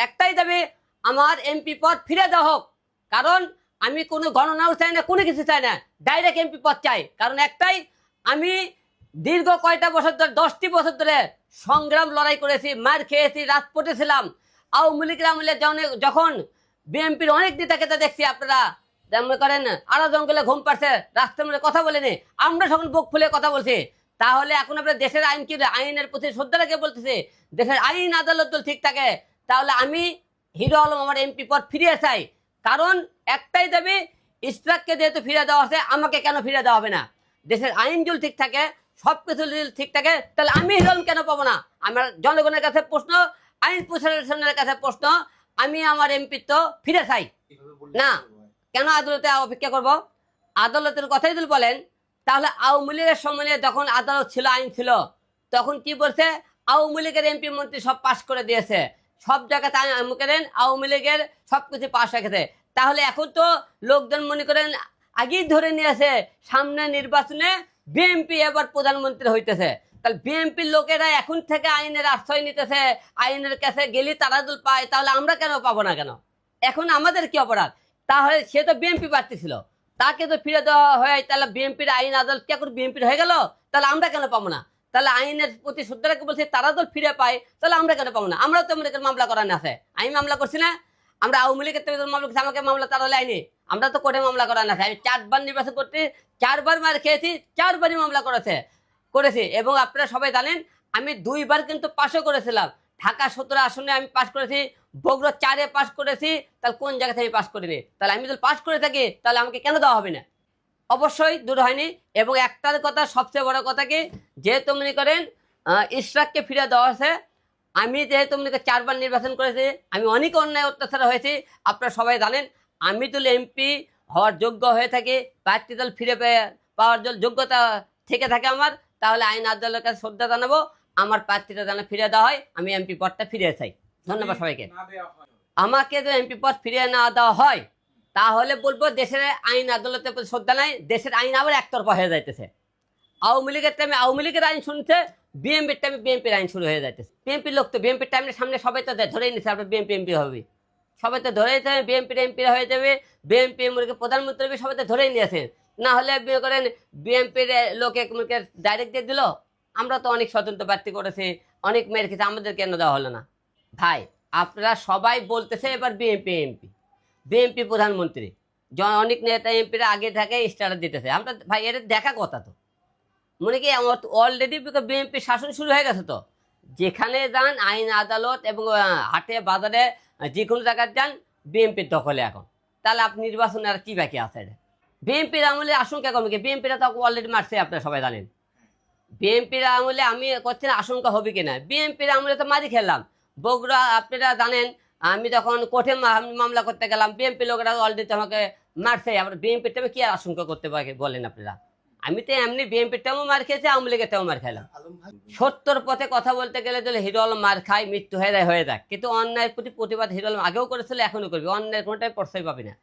একটাই দাবি, আমার এমপি পদ ফিরে দেওয়া হোক। কারণ আমি কোনো গণনাও চাই না, কোনো কিছু চাই না, ডাইরেক্ট এমপি পদ চাই। কারণ একটাই, আমি দীর্ঘ কয়টা বছর ধরে, 10টি বছর ধরে সংগ্রাম লড়াই করেছি, মার খেয়েছি, রাজপথে ছিলাম। আওয়ামী লীগের আমলে যখন বিএনপির অনেক নেতাকে দেখছি, আপনারা মনে করেন আড়া জঙ্গলে ঘুম পাচ্ছে, রাস্তার মধ্যে কথা বলেনি, আমরা যখন বুক ফুলে কথা বলছি। তাহলে এখন আপনার দেশের আইন কি, আইনের প্রতি শ্রদ্ধা রেখে বলতেছে, দেশের আইন আদালত ঠিক থাকে। তাহলে আমি হিরো আলম আমার এমপি পদ ফিরিয়ে চাই। কারণ একটাই দাবি, ইশরাককে যেহেতু ফিরে দেওয়া আছে, আমাকে কেন ফিরে দেওয়া হবে না? দেশের আইন যদি ঠিক থাকে, সবকিছু যদি ঠিক থাকে, তাহলে আমি হিরো আলম কেন পাবো না? আমার জনগণের কাছে প্রশ্ন, আইন প্রশাসনের কাছে প্রশ্ন, আমি আমার এমপি তো ফিরে চাই না। কেন আদালতে অপেক্ষা করব? আদালতের কথাই যদি বলেন, তাহলে আওয়ামী লীগের সময় যখন আদালত ছিল, আইন ছিল, তখন কি বলছে? আওয়ামী লীগের এমপি মন্ত্রী সব পাশ করে দিয়েছে, সব জায়গাতে আওয়ামী লীগের সবকিছু পাশ রেখেছে। তাহলে এখন তো লোকজন মনে করেন আগেই ধরে নিয়েছে, সামনে নির্বাচনে বিএনপি এবার প্রধানমন্ত্রী হইতেছে। তাহলে বিএনপির লোকেরা এখন থেকে আইনের আশ্রয় নিতেছে, আইনের কাছে গেলে তারা যদি পায়, তাহলে আমরা কেন পাবো না? কেন এখন আমাদের কি অপরাধ? তাহলে সে তো বিএনপি প্রার্থী ছিল, তাকে তো ফিরে দেওয়া হয়, তাহলে বিএনপির আইন আদালত কে করে বিএনপির হয়ে গেল, তাহলে আমরা কেন পাবো না? তাহলে আইনের প্রতি শ্রদ্ধা রেখে বলছে, তারা তো ফিরে পায়, তাহলে আমরা কেন পাবো না? আমরা তো আমাদের মামলা করানো আছে, আমি মামলা করছি না? আমরা আওয়ামী লীগের থেকে মামলা করছি, আমাকে মামলা তারা আইনি, আমরা তো কোর্টে মামলা করানো আছে। আমি 4বার নির্বাচন করতে, 4বার মার খেয়েছি, 4বারই মামলা করেছি। এবং আপনারা সবাই জানেন, আমি 2বার কিন্তু পাশও করেছিলাম। ঢাকা 17 আসনে আমি পাশ করেছি, বগুড়া 4-এ পাশ করেছি। তাহলে কোন জায়গা থেকে পাশ করিনি? তাহলে আমি যদি পাশ করে থাকি, তাহলে আমাকে কেন দেওয়া হবে না? অবশ্যই দূর হয়নি। এবং একটার কথা, সবচেয়ে বড় কথা কি, যেহেতু মনে করেন ইশরাককে ফিরে দেওয়া আছে, আমি যেহেতু মনে করেন 4বার নির্বাচন করেছি, আমি অনেক অন্যায় অত্যাচার হয়েছি, আপনারা সবাই জানেন। আমি যদি এমপি হওয়ার যোগ্য হয়ে থাকি, প্রার্থী দল ফিরে পাওয়ার জন্য যোগ্যতা থেকে থাকে আমার, তাহলে আইন আদালতের কাছে শ্রদ্ধা জানাবো, আমার প্রার্থীটা যেন ফিরে দেওয়া হয়, আমি এমপি পদটা ফিরে চাই। ধন্যবাদ সবাইকে। আমাকে যদি এমপি পদ ফিরিয়ে না দেওয়া হয়, তাহলে বলবো দেশের আইন আদালতের প্রতি শ্রদ্ধা নাই, দেশের আইন আবার একতরফা হয়ে যাইতেছে। আওয়ামী লীগের টাইমে আওয়ামী লীগের আইন শুনছে, বিএনপির টাইমে বিএনপির আইন শুরু হয়ে যাইতেছে। বিএনপির লোক তো বিএনপির টাইমের সামনে সবাই তো ধরেই নিচ্ছে আপনার বিএনপি এমপি হবে, সবাই তো ধরেই যাবে, বিএনপির এমপি হয়ে যাবে, বিএনপি প্রধানমন্ত্রী হবে, সবাই তো ধরেই নিয়েছেন। না হলে বিয়ে করেন বিএনপির লোকে ডাইরেক্ট দিয়ে দিল। আমরা তো অনেক স্বতন্ত্র প্রার্থী করেছি, অনেক মেয়ের খেতে, আমাদের কেন দেওয়া হলো না? ভাই, আপনারা সবাই বলতেছে এবার বিএনপি এমপি, বিএনপি প্রধানমন্ত্রী, অনেক নেতা এমপিরা আগে থাকে স্টার দিতেছে। আমরা ভাই এর দেখা কথা তো, মনে কি অলরেডি বিএনপি শাসন শুরু হয়ে গেছে। তো যেখানে যান আইন আদালত এবং হাটে বাজারে যে কোনো জায়গায় যান, বিএনপির দখলে এখন। তাহলে আপনি নির্বাচনে আর কি বাকি আছে? বিএনপির আমলে আশঙ্কা কমে কি? বিএনপিরা তো অলরেডি মারছে, আপনারা সবাই জানেন। বিএনপির আমলে আমি করছি না আশঙ্কা হবে কিনা, বিএনপির আমলে তো মারি খেললাম। বগুড়া আপনারা জানেন, আমি যখন কোর্টে মামলা করতে গেলাম, বিএনপি লোকেরা অলরেডি আমাকে মারছে। আবার বিএনপির টাইমে কি আর আশঙ্কা করতে পারে বলেন আপনারা? আমি তো এমনি বিএনপির টাইমও মার খেয়েছি, আওয়ামী লীগের টাইমও মার খেলাম। সত্যর পথে কথা বলতে গেলে যদি হিরো আলম মার খায়, মৃত্যু হয়ে যায়, কিন্তু অন্যায়ের প্রতি প্রতিবাদ হিরো আলম আগেও করেছিল, এখনো করবে। অন্যায়ের কোনোটাই প্রশ্রয় পাবি না।